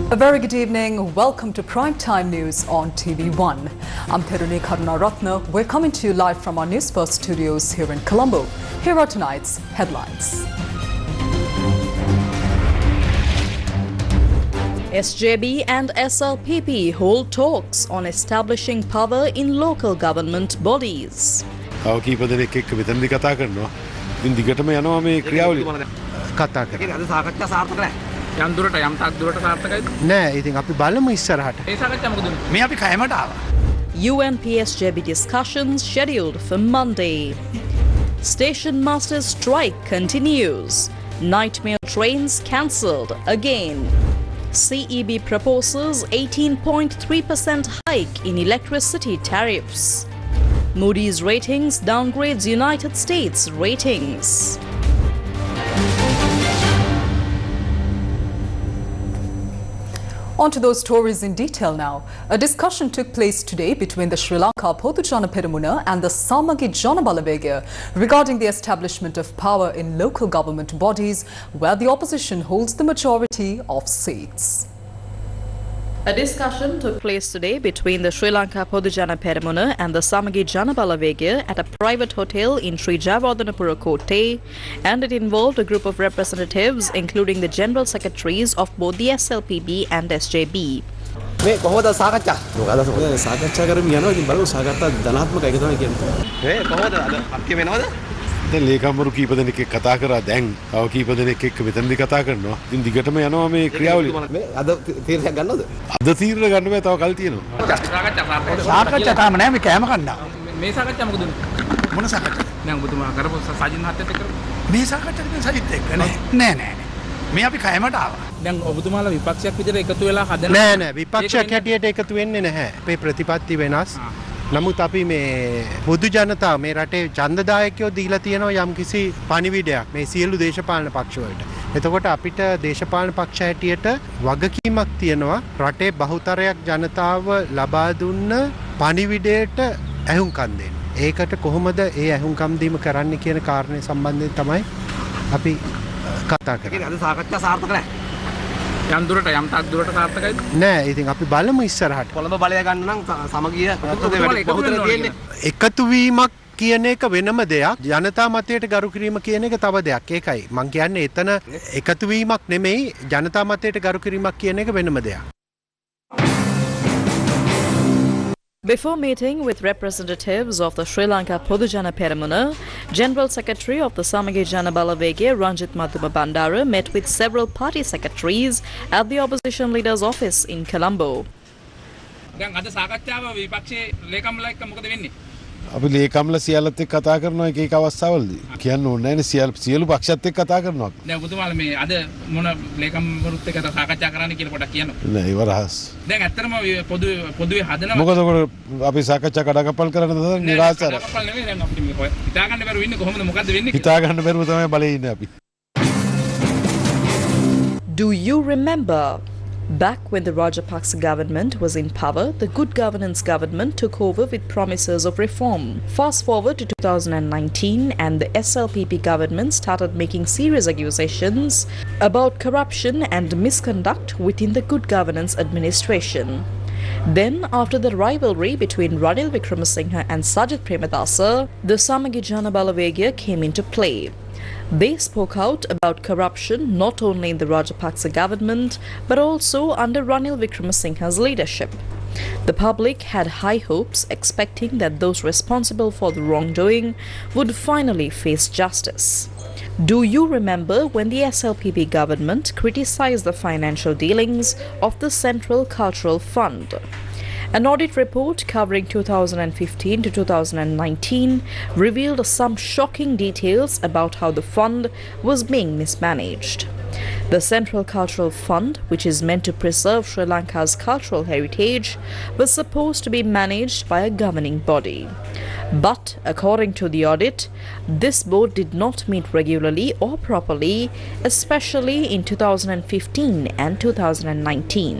A very good evening. Welcome to Primetime News on TV1. I'm Theruni Karunaratna. We're coming to you live from our Newsfirst studios here in Colombo. Here are tonight's headlines. SJB and SLPP hold talks on establishing power in local government bodies. UNPSJB discussions scheduled for Monday. Station masters strike continues. Nightmare trains cancelled again. CEB proposes 18.3% hike in electricity tariffs. Moody's ratings downgrades United States ratings. On to those stories in detail now. A discussion took place today between the Sri Lanka Podujana Peramuna and the Samagi Jana Balawegaya regarding the establishment of power in local government bodies where the opposition holds the majority of seats. A discussion took place today between the Sri Lanka Podujana Peramuna and the Samagi Jana Balawegaya at a private hotel in Sri Jayawardhanapura Kotte, and it involved a group of representatives including the General Secretaries of both the SLPB and SJB. දැන් ලේකම්වරු කීප දෙනෙක් එක්ක කතා කරා දැන් තව කීප දෙනෙක් එක්ක මෙතනදී කතා කරනවා. ඉතින් දිගටම යනවා මේ ක්‍රියාවලිය. මේ අද තීරණයක් ගන්නවද? අද තීරණ ගන්න බෑ තව කල් තියෙනවා. සාකච්ඡා තාම නෑ මේ කෑම කන්නා. මේ සාකච්ඡා මොකද උනේ? මොන සාකච්ඡාද? දැන් ඔබතුමා කරපු සජින් මහත්තයත් එක්ක මේ සාකච්ඡාද මේ සජිත් එක්ක නෑ. නෑ. මේ අපි කෑමට ආවා. දැන් ඔබතුමාලා විපක්ෂයක් විදිහට එකතු වෙලා හදන නෑ විපක්ෂයක් හැටියට එකතු වෙන්නේ නැහැ. අපේ ප්‍රතිපත්ති වෙනස්. නමුත් අපි මේ පොදු ජනතාව මේ රටේ ඡන්දදායකයෝ දීලා තියෙනවා යම්කිසි පණිවිඩයක් මේ සියලු දේශපාලන පක්ෂ වලට. එතකොට අපිට දේශපාලන පක්ෂ හැටියට වගකීමක් තියෙනවා රටේ බහුතරයක් ජනතාව ලබා දුන්න පණිවිඩයට ඇහුම්කන් දෙන්න. ඒකට කොහොමද ඒ ඇහුම්කන් දීම කරන්න කියන කාරණේ සම්බන්ධයෙන් තමයි අපි කතා කරන්නේ. අද සාකච්ඡා සාර්ථක නැහැ. යම් තාක් දුරට සාර්ථකයිද? නෑ. ඉතින් අපි බලමු ඉස්සරහට. කොළඹ බලය ගන්න නම් සමගිය බහුතර තියෙන්නේ. එකතු වීමක් කියන එක වෙනම දෙයක්. ජනතා මතයට ගරු කිරීම කියන එක තව දෙයක්. ඒකයි මම කියන්නේ එතන එකතු වීමක් නෙමෙයි ජනතා මතයට ගරු කිරීමක් කියන එක වෙනම දෙයක්. Before meeting with representatives of the Sri Lanka Podujana Peramuna, General Secretary of the Samagi Jana Balawegaya Ranjit Madhuma Bandara met with several party secretaries at the opposition leader's office in Colombo. අපි ලේකම්ලා සියල්ලත් එක්ක කතා කරනවා එක එක අවස්ථාවලදී. කියන්න ඕනේ නැහැ නේ සියලු පක්ෂත් එක්ක කතා කරනවා. දැන් ඔබතුමාලා මේ අද මොන ලේකම්වරුත් එක්ක සාකච්ඡා කරන්න කියලා පොඩ්ඩක් කියන්න. නෑ ඒව රහස්. දැන් ඇත්තටම පොදුවේ හදනවා. මොකද අපි සාකච්ඡා කඩකප්පල් කරන්න දා නිරාසර. කඩකප්පල් නෙමෙයි දැන් අපිට මේ හිතා ගන්න බැරුව ඉන්නේ කොහොමද මොකද්ද වෙන්නේ? හිතා ගන්න බැරුව තමයි බලේ ඉන්නේ අපි. Do you remember? Back when the Rajapaksa government was in power, the Good Governance government took over with promises of reform. Fast forward to 2019 and the SLPP government started making serious accusations about corruption and misconduct within the Good Governance administration. Then, after the rivalry between Ranil Wickremesinghe and Sajith Premadasa, the Samagi Jana Balawegaya came into play. They spoke out about corruption not only in the Rajapaksa government but also under Ranil Wickremesinghe's leadership. The public had high hopes, expecting that those responsible for the wrongdoing would finally face justice. Do you remember when the SLPP government criticized the financial dealings of the Central Cultural Fund? An audit report covering 2015 to 2019 revealed some shocking details about how the fund was being mismanaged. The Central Cultural Fund, which is meant to preserve Sri Lanka's cultural heritage, was supposed to be managed by a governing body. But, according to the audit, this board did not meet regularly or properly, especially in 2015 and 2019.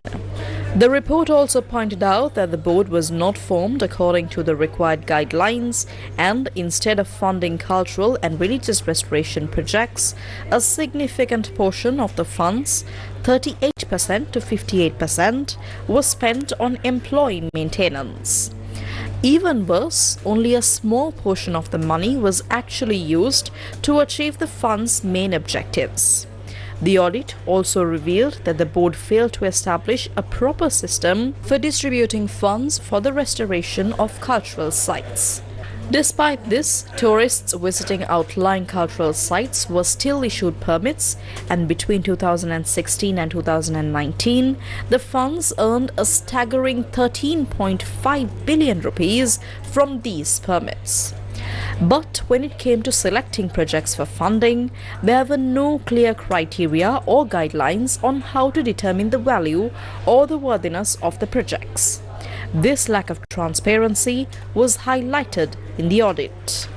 The report also pointed out that the board was not formed according to the required guidelines, and instead of funding cultural and religious restoration projects, a significant portion of the funds, 38 48% to 58% was spent on employee maintenance. Even worse, only a small portion of the money was actually used to achieve the fund's main objectives. The audit also revealed that the board failed to establish a proper system for distributing funds for the restoration of cultural sites. Despite this, tourists visiting outlying cultural sites were still issued permits, and between 2016 and 2019, the funds earned a staggering 13.5 billion rupees from these permits. But when it came to selecting projects for funding, there were no clear criteria or guidelines on how to determine the value or the worthiness of the projects. This lack of transparency was highlighted in the audit.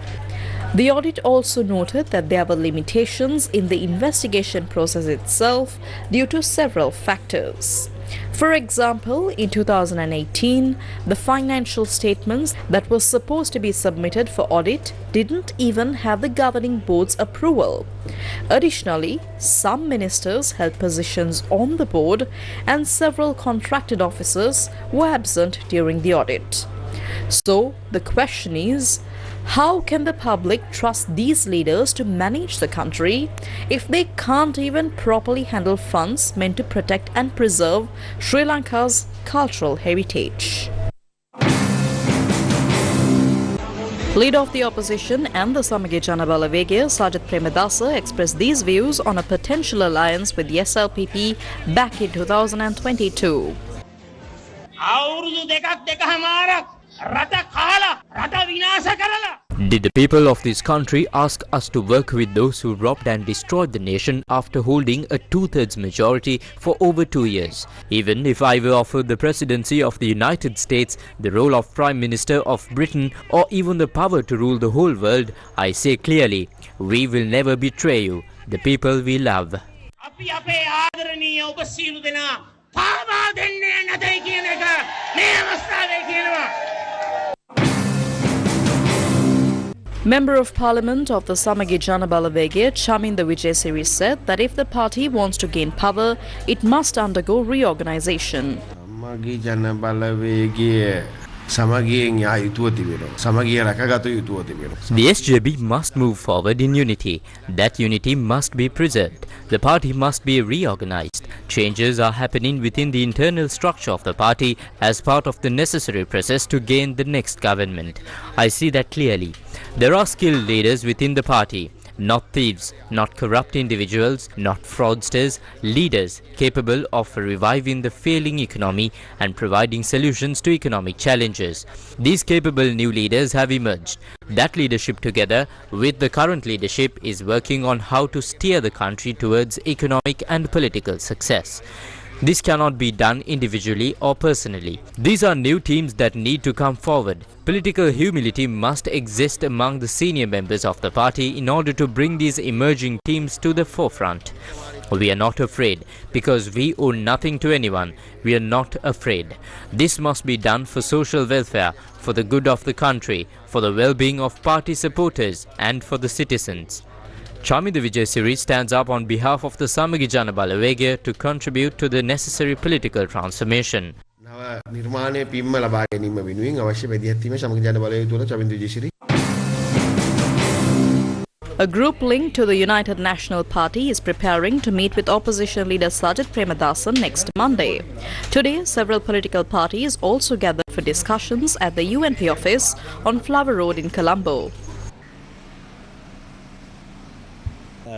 The audit also noted that there were limitations in the investigation process itself due to several factors. For example, in 2018, the financial statements that were supposed to be submitted for audit didn't even have the governing board's approval. Additionally, some ministers held positions on the board and several contracted officers were absent during the audit. So, the question is, how can the public trust these leaders to manage the country if they can't even properly handle funds meant to protect and preserve Sri Lanka's cultural heritage? Leader of the opposition and the Samagi Jana Balawegaya, Sajith Premadasa, expressed these views on a potential alliance with the SLPP back in 2022. Did the people of this country ask us to work with those who robbed and destroyed the nation after holding a two-thirds majority for over 2 years? Even if I were offered the presidency of the United States, the role of Prime Minister of Britain, or even the power to rule the whole world, I say clearly, we will never betray you, the people we love. Member of Parliament of the Samagi Jana Balawegaya, Chaminda Vijayasiri, said that if the party wants to gain power, it must undergo reorganization. Samagi Jana Balawegaya The SJB must move forward in unity. That unity must be preserved. The party must be reorganized. Changes are happening within the internal structure of the party as part of the necessary process to gain the next government. I see that clearly. There are skilled leaders within the party. Not thieves, not corrupt individuals, not fraudsters, leaders capable of reviving the failing economy and providing solutions to economic challenges. These capable new leaders have emerged. That leadership, together with the current leadership, is working on how to steer the country towards economic and political success. This cannot be done individually or personally. These are new teams that need to come forward. Political humility must exist among the senior members of the party in order to bring these emerging teams to the forefront. We are not afraid because we owe nothing to anyone. We are not afraid. This must be done for social welfare, for the good of the country, for the well-being of party supporters and for the citizens. Chaminda Vijayasiri stands up on behalf of the Samagi Jana Balawegaya to contribute to the necessary political transformation. A group linked to the United National Party is preparing to meet with opposition leader Sajith Premadasa next Monday. Today, several political parties also gathered for discussions at the UNP office on Flower Road in Colombo. We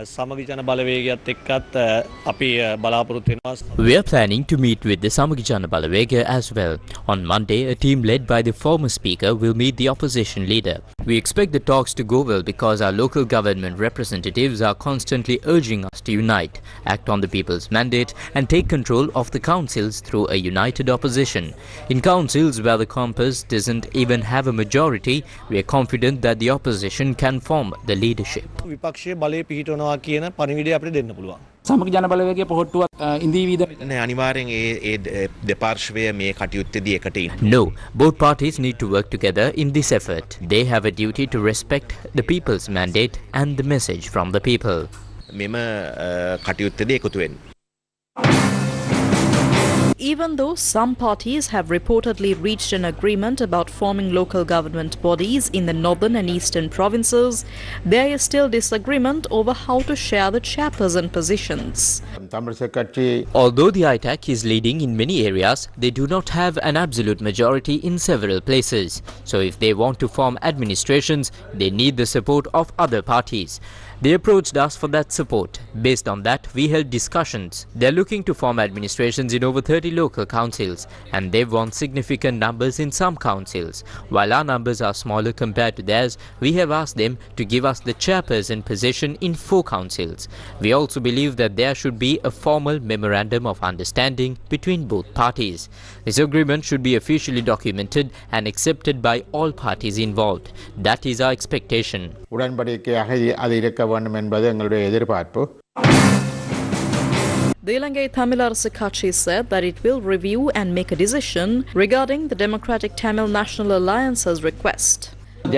are planning to meet with the Samagi Jana Balawegaya as well. On Monday, a team led by the former speaker will meet the opposition leader. We expect the talks to go well because our local government representatives are constantly urging us to unite, act on the people's mandate and take control of the councils through a united opposition. In councils where the compass doesn't even have a majority, we are confident that the opposition can form the leadership. සමග ජන බලවේගයේ පොහොට්ටුවක් ඉඳීවිද අනිවාර්යෙන් ඒ දෙපාර්ශ්වය මේ කටයුත්තේදී එකට ඉන්න. No, both parties need to work together in this effort. They have a duty to respect the people's mandate and the message from the people. මෙම කටයුත්තේදී එකතු වෙන්න. even though some parties have reportedly reached an agreement about forming local government bodies in the northern and eastern provinces, there is still disagreement over how to share the chairperson positions. Although the ITAC is leading in many areas, they do not have an absolute majority in several places. So if they want to form administrations, they need the support of other parties. They approached us for that support. Based on that, we held discussions. They're looking to form administrations in over 30 local councils, and they've won significant numbers in some councils. While our numbers are smaller compared to theirs, we have asked them to give us the chairperson position in 4 councils. We also believe that there should be a formal memorandum of understanding between both parties. This agreement should be officially documented and accepted by all parties involved. That is our expectation. The Lanka Sirasa Kachi said that it will review and make a decision regarding the Democratic Tamil National Alliance's request. The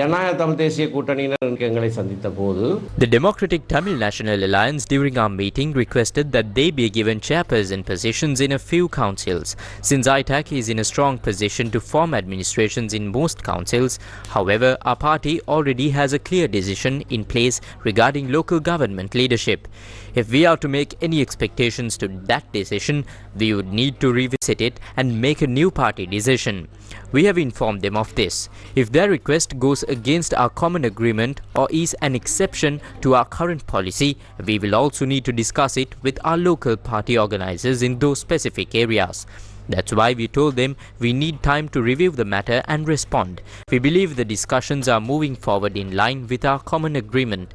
Democratic Tamil National Alliance during our meeting requested that they be given chairperson positions in a few councils. Since ITAC is in a strong position to form administrations in most councils, however, our party already has a clear decision in place regarding local government leadership. If we are to make any expectations to that decision, we would need to revisit it and make a new party decision. We have informed them of this. If their request goes against our common agreement or is an exception to our current policy, we will also need to discuss it with our local party organizers in those specific areas. That's why we told them we need time to review the matter and respond. We believe the discussions are moving forward in line with our common agreement,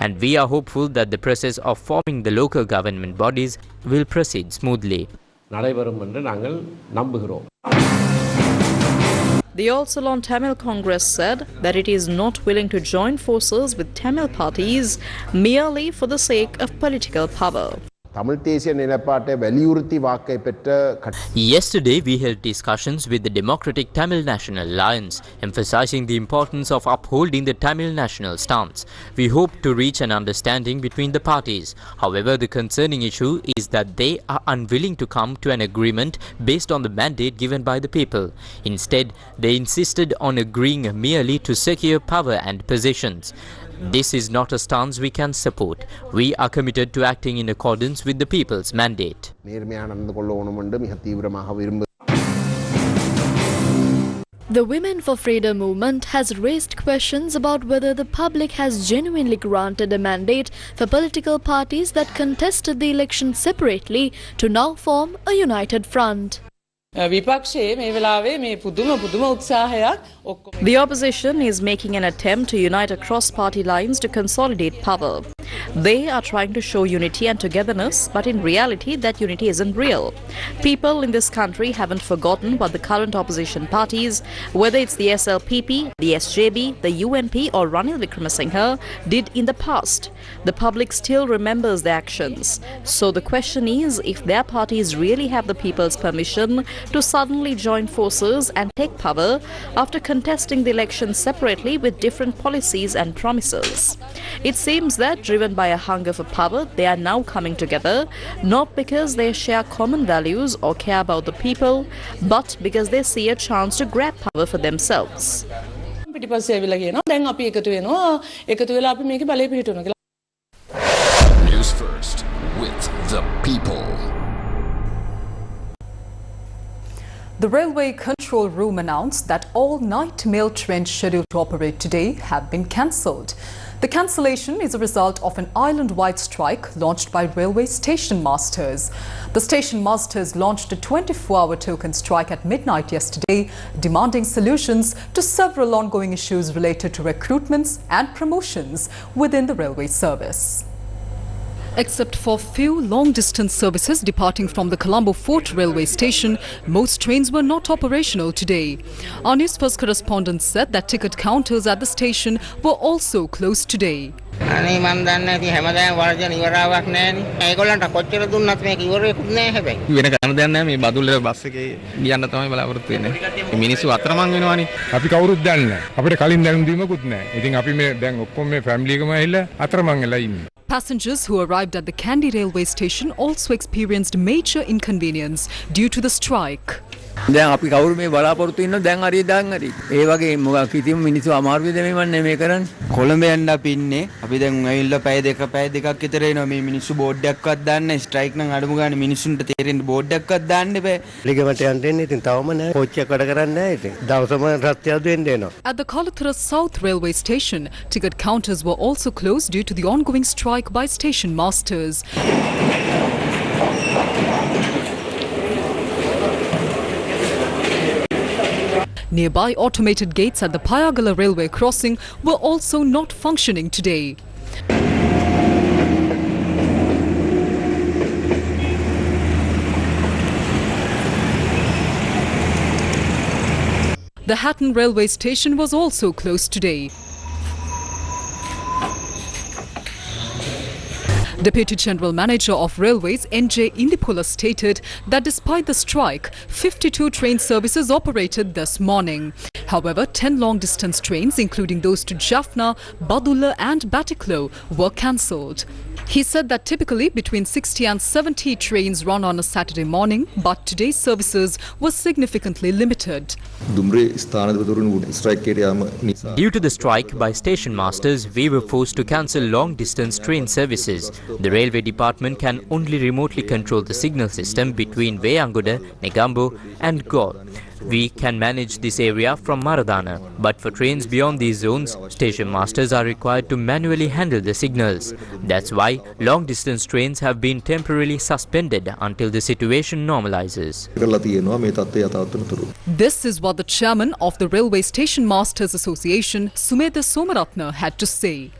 and we are hopeful that the process of forming the local government bodies will proceed smoothly. The All Ceylon Tamil Congress said that it is not willing to join forces with Tamil parties merely for the sake of political power. Yesterday, we held discussions with the Democratic Tamil National Alliance, emphasizing the importance of upholding the Tamil national stance. We hope to reach an understanding between the parties. However, the concerning issue is that they are unwilling to come to an agreement based on the mandate given by the people. Instead, they insisted on agreeing merely to secure power and positions. This is not a stance we can support. We are committed to acting in accordance with the people's mandate. The Women for Freedom movement has raised questions about whether the public has genuinely granted a mandate for political parties that contested the election separately to now form a united front. The opposition is making an attempt to unite across party lines to consolidate power. They are trying to show unity and togetherness, but in reality that unity isn't real. People in this country haven't forgotten what the current opposition parties, whether it's the SLPP, the SJB, the UNP or Ranil Wickremesinghe, did in the past. The public still remembers their actions. So the question is if their parties really have the people's permission to suddenly join forces and take power after contesting the election separately with different policies and promises. It seems that, driven by a hunger for power, they are now coming together, not because they share common values or care about the people, but because they see a chance to grab power for themselves. Newsfirst with the people. The Railway Control Room announced that all night mail trains scheduled to operate today have been cancelled. The cancellation is a result of an island-wide strike launched by railway station masters. The station masters launched a 24-hour token strike at midnight yesterday, demanding solutions to several ongoing issues related to recruitments and promotions within the railway service. Except for few long-distance services departing from the Colombo Fort railway station, most trains were not operational today. Our Newsfirst correspondent said that ticket counters at the station were also closed today. අනේ මන් දන්නේ ඉතින් හැමදාම වර්ජන ඉවරාවක් නැහැනේ. ඒගොල්ලන්ට කොච්චර දුන්නත් මේක ඉවරෙකුත් නැහැ හැබැයි. වෙන කරන්න දෙයක් නැහැ මේ බදුල්ල බස් එකේ ගියන්න තමයි බලාපොරොත්තු වෙන්නේ. මිනිස්සු අතරමං වෙනවනේ. අපි කවුරුත් දන්නේ නැහැ. අපිට කලින් දැනුම් දීමකුත් නැහැ. ඉතින් අපි මේ දැන් ඔක්කොම මේ ෆැමිලි එකම ඇවිල්ලා අතරමං වෙලා ඉන්නේ. Passengers who arrived at the Kandy railway station also experienced major inconvenience due to the strike. දැන් අපි කවුරු මේ බලාපොරොත්තු ඉන්නව දැන් හරි දාන් හරි. ඒ වගේ මොකක් කිසිම මිනිස්සු අමාරුද මේ වන්නේ මේ කරන්නේ. කොළඹ යන්න අපි ඉන්නේ. අපි දැන් ඇවිල්ලා පැය දෙකක් විතර එනවා මේ මිනිස්සු බෝඩ් එකක්වත් දාන්නේ නැහැ. ස්ට්‍රයික් නම් අඩුම ගානේ මිනිස්සුන්ට තේරෙන්න බෝඩ් එකක්වත් දාන්න බෑ. ලිගමට යන්න දෙන්නේ ඉතින් තවම නැහැ. කෝච්චියක් වැඩ කරන්නේ නැහැ ඉතින්. දවසම රත්යද වෙන්න එනවා. At the Kalathura South railway station, ticket counters were also closed due to the ongoing strike by station masters. Nearby automated gates at the Payagala railway crossing were also not functioning today. The Hatton railway station was also closed today. Deputy General Manager of Railways N.J. Indipula stated that despite the strike, 52 train services operated this morning. However, 10 long-distance trains, including those to Jaffna, Badulla and Batiklo, were cancelled. He said that typically between 60 and 70 trains run on a Saturday morning, but today's services were significantly limited. Due to the strike by station masters, we were forced to cancel long-distance train services. The railway department can only remotely control the signal system between Veyangoda, Negambo and Gaul. We can manage this area from Maradana, but for trains beyond these zones, station masters are required to manually handle the signals. That's why long-distance trains have been temporarily suspended until the situation normalizes. This is what the chairman of the Railway Station Masters Association, Sumedha Somaratna, had to say.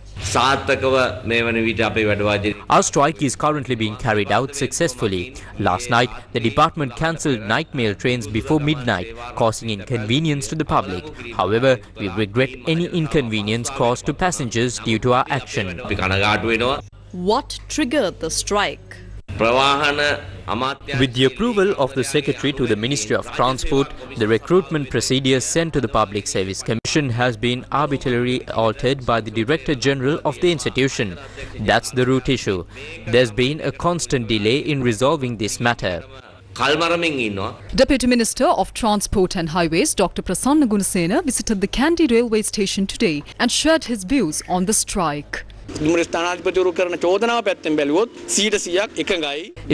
Our strike is currently being carried out successfully. Last night, the department cancelled night mail trains before midnight, causing inconvenience to the public. However, we regret any inconvenience caused to passengers due to our action. What triggered the strike? With the approval of the Secretary to the Ministry of Transport, the recruitment procedures sent to the Public Service Commission has been arbitrarily altered by the Director General of the institution. That's the root issue. There's been a constant delay in resolving this matter. Deputy Minister of Transport and Highways Dr. Prasanna Gunasena visited the Kandy railway station today and shared his views on the strike. If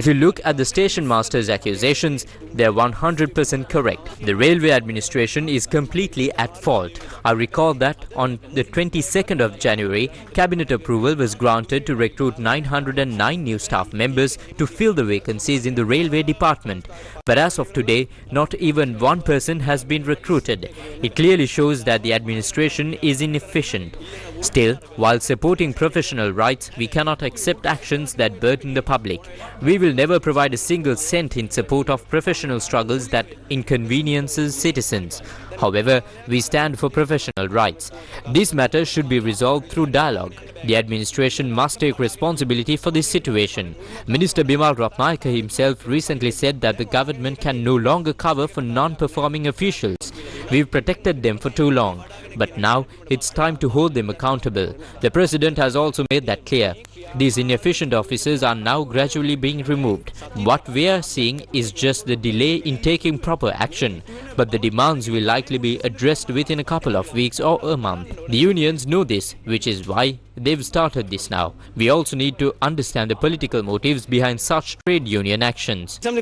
you look at the station master's accusations, they are 100% correct. The railway administration is completely at fault. I recall that on the 22nd of January, cabinet approval was granted to recruit 909 new staff members to fill the vacancies in the railway department. But as of today, not even one person has been recruited. It clearly shows that the administration is inefficient. Still, while supporting professional rights, we cannot accept actions that burden the public. We will never provide a single cent in support of professional struggles that inconveniences citizens. However, we stand for professional rights. This matter should be resolved through dialogue. The administration must take responsibility for this situation. Minister Bimal Ratnayaka himself recently said that the government can no longer cover for non-performing officials. We've protected them for too long. But now it's time to hold them accountable. The President has also made that clear. These inefficient officers are now gradually being removed. What we are seeing is just the delay in taking proper action. But the demands will likely be addressed within a couple of weeks or a month. The unions know this, which is why they've started this now. We also need to understand the political motives behind such trade union actions. The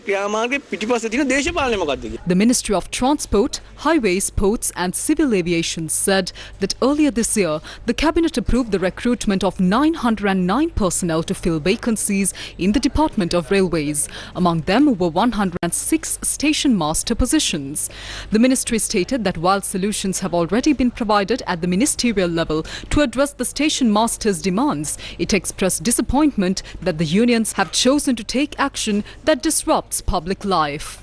Ministry of Transport, Highways, Ports and Civil Aviation said that earlier this year, the Cabinet approved the recruitment of 909 personnel to fill vacancies in the Department of Railways. Among them were 106 station master positions. The ministry stated that while solutions have already been provided at the ministerial level to address the station masters' demands, it expressed disappointment that the unions have chosen to take action that disrupts public life.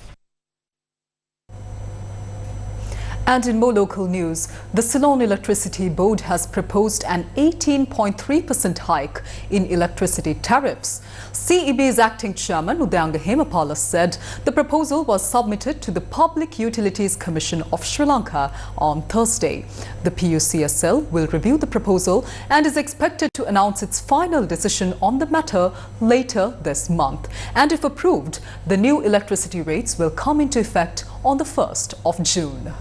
And in more local news, the Ceylon Electricity Board has proposed an 18.3% hike in electricity tariffs. CEB's acting chairman Udayanga Hemapala said the proposal was submitted to the Public Utilities Commission of Sri Lanka on Thursday. The PUCSL will review the proposal and is expected to announce its final decision on the matter later this month. And if approved, the new electricity rates will come into effect on the 1st of June.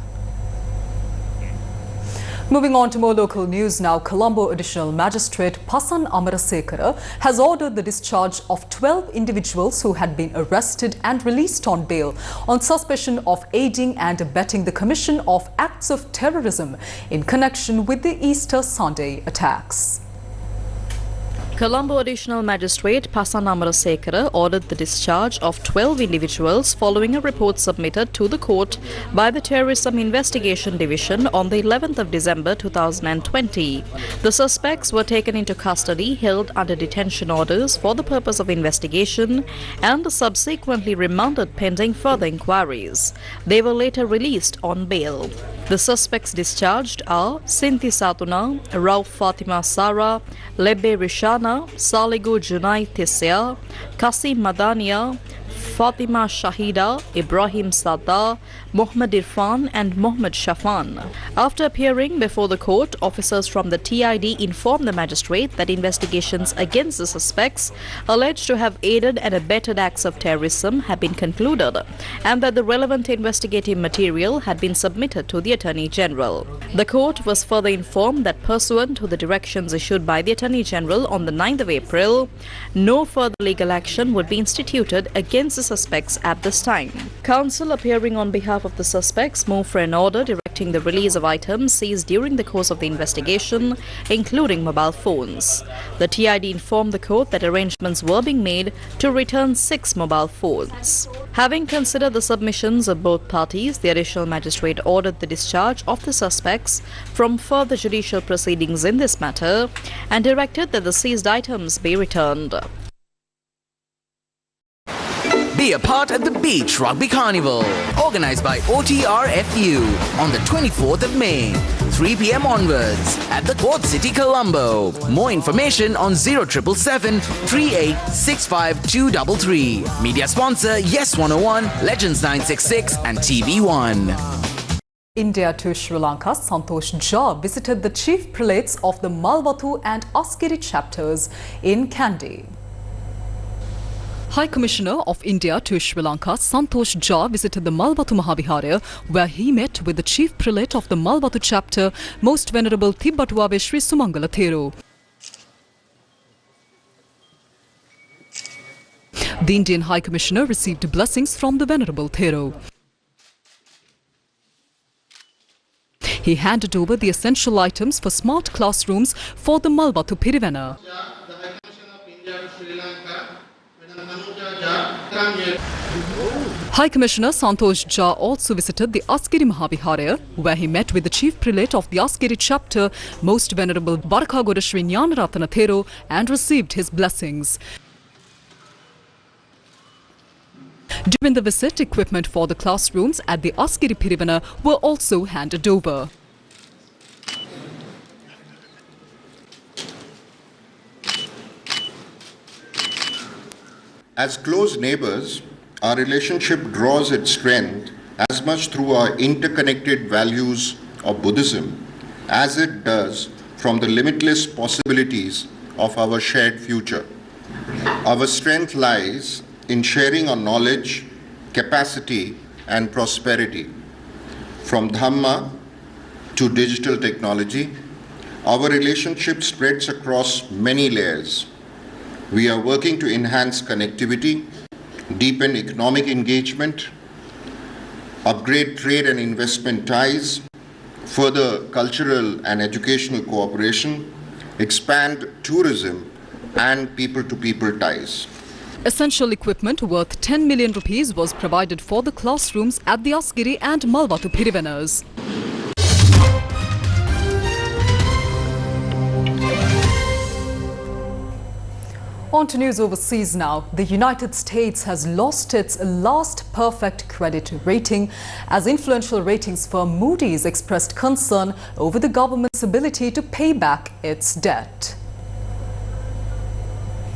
Moving on to more local news now, Colombo Additional Magistrate Pasan Amarasekara has ordered the discharge of 12 individuals who had been arrested and released on bail on suspicion of aiding and abetting the commission of acts of terrorism in connection with the Easter Sunday attacks. Colombo Additional Magistrate Pasan Amarasekara ordered the discharge of 12 individuals following a report submitted to the court by the Terrorism Investigation Division on the 11th of December 2020. The suspects were taken into custody, held under detention orders for the purpose of investigation and subsequently remanded pending further inquiries. They were later released on bail. The suspects discharged are Sinti Satuna, Rauf Fatima Sara, Lebbe Rishana, Saligu Junai Tisya, Kasim Madania, Fatima Shahida, Ibrahim Sadda, Mohammad Irfan and Mohammad Shafan. After appearing before the court, officers from the TID informed the magistrate that investigations against the suspects alleged to have aided and abetted acts of terrorism had been concluded and that the relevant investigative material had been submitted to the Attorney General. The court was further informed that pursuant to the directions issued by the Attorney General on the 9th of April, no further legal action would be instituted against the suspects at this time. Counsel appearing on behalf of the suspects moved for an order directing the release of items seized during the course of the investigation, including mobile phones. The TID informed the court that arrangements were being made to return 6 mobile phones. Having considered the submissions of both parties, the additional magistrate ordered the discharge of the suspects from further judicial proceedings in this matter and directed that the seized items be returned. Be a part of the Beach Rugby Carnival, organised by OTRFU on the 24th of May, 3 p.m. onwards at the Port City, Colombo. More information on 0777 3865233. Media sponsor Yes 101, Legends 966 and TV1. India to Sri Lanka, Santosh Jha visited the chief prelates of the Malwatu and Askeri chapters in Kandy. High Commissioner of India to Sri Lanka, Santosh Jha visited the Malwatu Mahavihara, where he met with the chief prelate of the Malwatu chapter, Most Venerable Tibbatuave Sri Sumangala Thero. The Indian High Commissioner received blessings from the Venerable Thero. He handed over the essential items for smart classrooms for the Malwatu Pirivena. High Commissioner Santosh Jha also visited the Askeri Mahavihara, where he met with the chief prelate of the Askeri chapter, Most Venerable Barakagoda Sri Jnanaratana Thero, and received his blessings. During the visit, equipment for the classrooms at the Askeri Pirivana were also handed over. As close neighbors, our relationship draws its strength as much through our interconnected values of Buddhism as it does from the limitless possibilities of our shared future. Our strength lies in sharing our knowledge, capacity, and prosperity. From Dhamma to digital technology, our relationship spreads across many layers. We are working to enhance connectivity, deepen economic engagement, upgrade trade and investment ties, further cultural and educational cooperation, expand tourism and people-to-people ties. Essential equipment worth 10 million rupees was provided for the classrooms at the Askeri and Malwatu Pirivenas. On to news overseas now. The United States has lost its last perfect credit rating as influential ratings firm Moody's expressed concern over the government's ability to pay back its debt.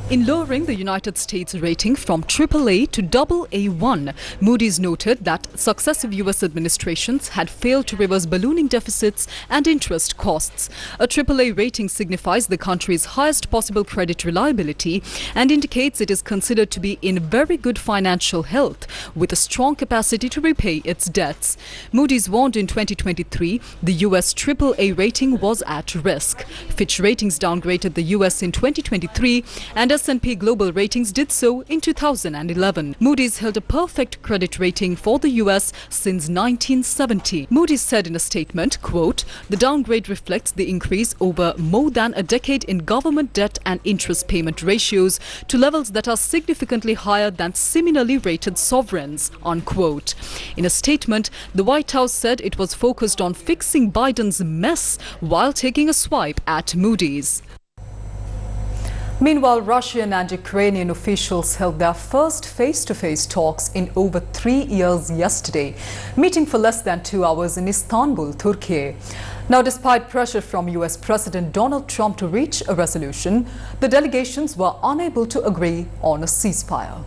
In lowering the United States rating from AAA to AA1, Moody's noted that successive U.S. administrations had failed to reverse ballooning deficits and interest costs. A AAA rating signifies the country's highest possible credit reliability and indicates it is considered to be in very good financial health, with a strong capacity to repay its debts. Moody's warned in 2023 the U.S. AAA rating was at risk. Fitch Ratings downgraded the U.S. in 2023 and S&P Global Ratings did so in 2011. Moody's held a perfect credit rating for the US since 1970. Moody's said in a statement, quote, "The downgrade reflects the increase over more than a decade in government debt and interest payment ratios to levels that are significantly higher than similarly rated sovereigns," unquote. In a statement, the White House said it was focused on fixing Biden's mess while taking a swipe at Moody's. Meanwhile, Russian and Ukrainian officials held their first face-to-face talks in over 3 years yesterday, meeting for less than 2 hours in Istanbul, Turkey. Now, despite pressure from US President Donald Trump to reach a resolution, the delegations were unable to agree on a ceasefire.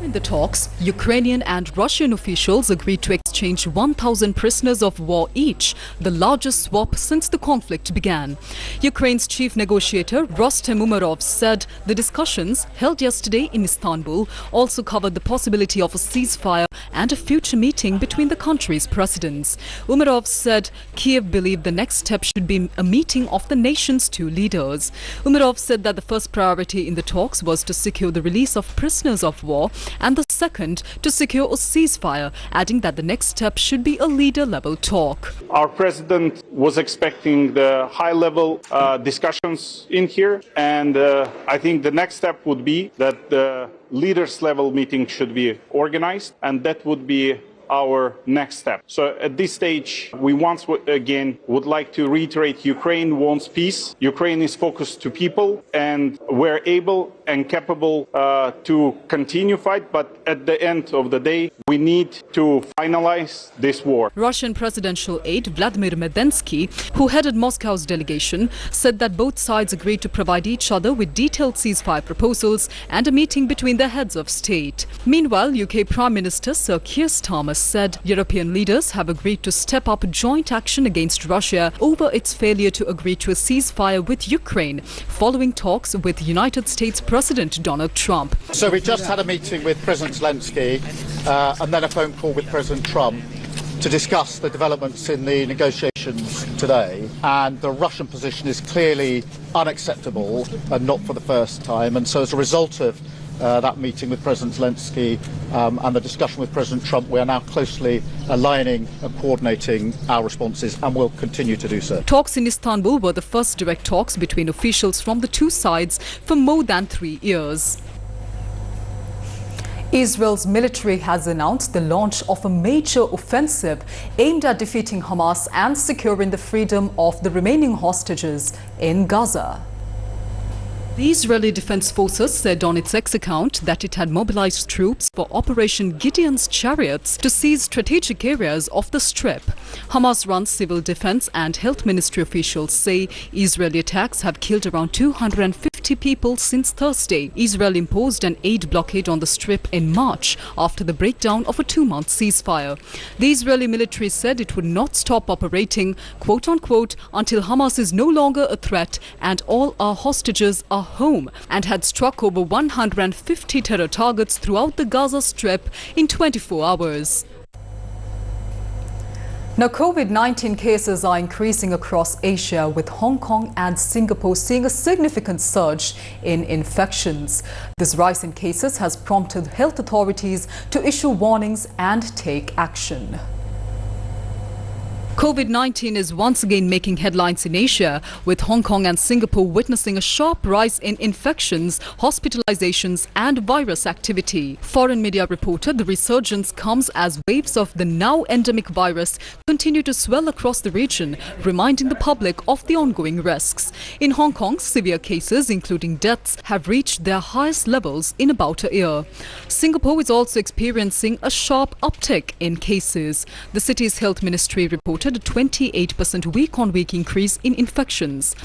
In the talks, Ukrainian and Russian officials agreed to exchange 1,000 prisoners of war each, the largest swap since the conflict began. Ukraine's chief negotiator Rustem Umerov said the discussions held yesterday in Istanbul also covered the possibility of a ceasefire and a future meeting between the country's presidents. Umerov said Kiev believed the next step should be a meeting of the nation's two leaders. Umerov said that the first priority in the talks was to secure the release of prisoners of war and the second to secure a ceasefire, adding that the next step should be a leader-level talk. Our president was expecting the high-level discussions in here, and I think the next step would be that the leaders-level meeting should be organized, and that would be our next step. So at this stage, we once again would like to reiterate Ukraine wants peace. Ukraine is focused to people, and we're able and capable to continue fight. But at the end of the day, we need to finalize this war. Russian presidential aide Vladimir Medensky, who headed Moscow's delegation, said that both sides agreed to provide each other with detailed ceasefire proposals and a meeting between the heads of state. Meanwhile, UK Prime Minister Sir Keir Starmer said European leaders have agreed to step up joint action against Russia over its failure to agree to a ceasefire with Ukraine, following talks with United States President Donald Trump. So we just had a meeting with President Zelensky and then a phone call with President Trump to discuss the developments in the negotiations today, and the Russian position is clearly unacceptable and not for the first time, and so as a result of that meeting with President Zelensky and the discussion with President Trump, we are now closely aligning and coordinating our responses, and will continue to do so. Talks in Istanbul were the first direct talks between officials from the two sides for more than 3 years. Israel's military has announced the launch of a major offensive aimed at defeating Hamas and securing the freedom of the remaining hostages in Gaza. The Israeli Defense Forces said on its X account that it had mobilized troops for Operation Gideon's Chariots to seize strategic areas of the Strip. Hamas-run civil defense and health ministry officials say Israeli attacks have killed around 250 people since Thursday. Israel imposed an aid blockade on the Strip in March after the breakdown of a 2-month ceasefire. The Israeli military said it would not stop operating, quote-unquote, until Hamas is no longer a threat and all our hostages are home, and had struck over 150 terror targets throughout the Gaza Strip in 24 hours. Now, COVID-19 cases are increasing across Asia, with Hong Kong and Singapore seeing a significant surge in infections. This rise in cases has prompted health authorities to issue warnings and take action. COVID-19 is once again making headlines in Asia, with Hong Kong and Singapore witnessing a sharp rise in infections, hospitalizations and virus activity. Foreign media reported the resurgence comes as waves of the now endemic virus continue to swell across the region, reminding the public of the ongoing risks. In Hong Kong, severe cases, including deaths, have reached their highest levels in about a year. Singapore is also experiencing a sharp uptick in cases. The city's health ministry reported a 28% week-on-week increase in infections.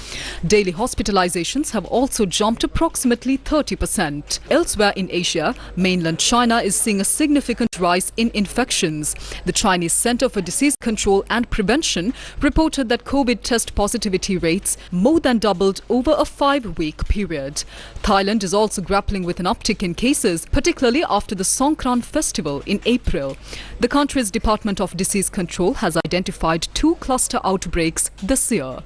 Daily hospitalizations have also jumped approximately 30%. Elsewhere in Asia, mainland China is seeing a significant rise in infections. The Chinese Center for Disease Control and Prevention reported that COVID test positivity rates more than doubled over a 5-week period. Thailand is also grappling with an uptick in cases, particularly after the Songkran festival in April. The country's Department of Disease Control has identified 2 cluster outbreaks this year.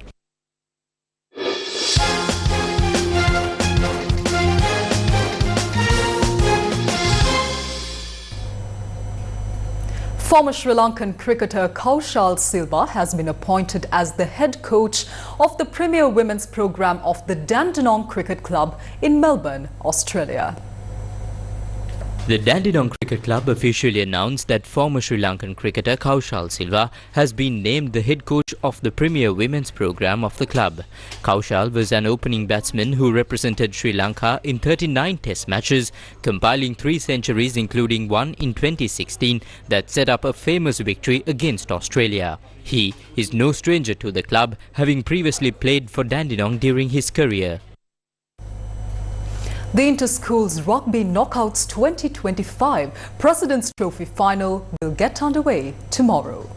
Former Sri Lankan cricketer Kaushal Silva has been appointed as the head coach of the Premier Women's Programme of the Dandenong Cricket Club in Melbourne, Australia. The Dandenong Cricket Club officially announced that former Sri Lankan cricketer Kaushal Silva has been named the head coach of the Premier Women's Programme of the club. Kaushal was an opening batsman who represented Sri Lanka in 39 Test matches, compiling 3 centuries including one in 2016 that set up a famous victory against Australia. He is no stranger to the club, having previously played for Dandenong during his career. The Inter-Schools Rugby Knockouts 2025 President's Trophy Final will get underway tomorrow.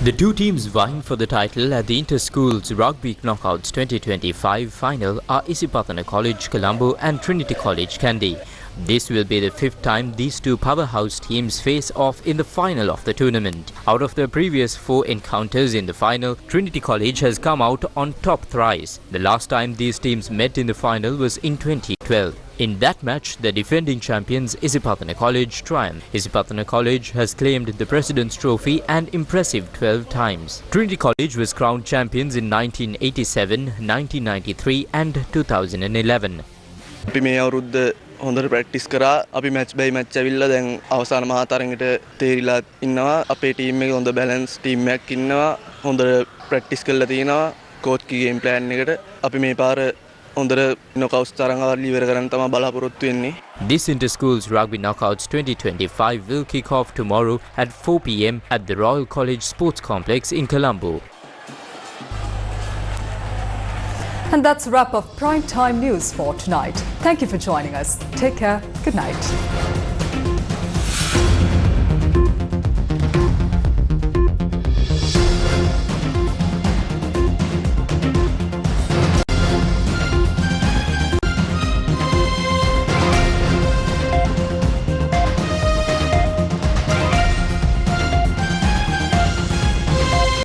The 2 teams vying for the title at the Inter-Schools Rugby Knockouts 2025 final are Isipathana College, Colombo and Trinity College, Kandy. This will be the 5th time these 2 powerhouse teams face off in the final of the tournament. Out of the previous 4 encounters in the final, Trinity College has come out on top thrice. The last time these teams met in the final was in 2012. In that match, the defending champions Isipathana College triumphed. Isipathana College has claimed the President's Trophy an impressive 12 times. Trinity College was crowned champions in 1987, 1993 and 2011. හොඳට practice කරා අපි match බයි match ඇවිල්ලා දැන් අවසාන මහා තරඟට තේරිලා ඉන්නවා අපේ team එකේ හොඳ බැලන්ස් ටීම් එකක් ඉන්නවා හොඳට ප්‍රැක්ටිස් කරලා තිනවා කෝච් කී ගේම් ප්ලෑන් එකට අපි මේ පාර හොඳට නොකවුට්ස් තරඟවල ඉවර කරන්න තමයි බලාපොරොත්තු වෙන්නේ. This Inter-Schools Rugby Knockouts 2025 will kick off tomorrow at 4 p.m. at the Royal College Sports Complex in Colombo. And that's a wrap of Prime Time News for tonight. Thank you for joining us. Take care. Good night.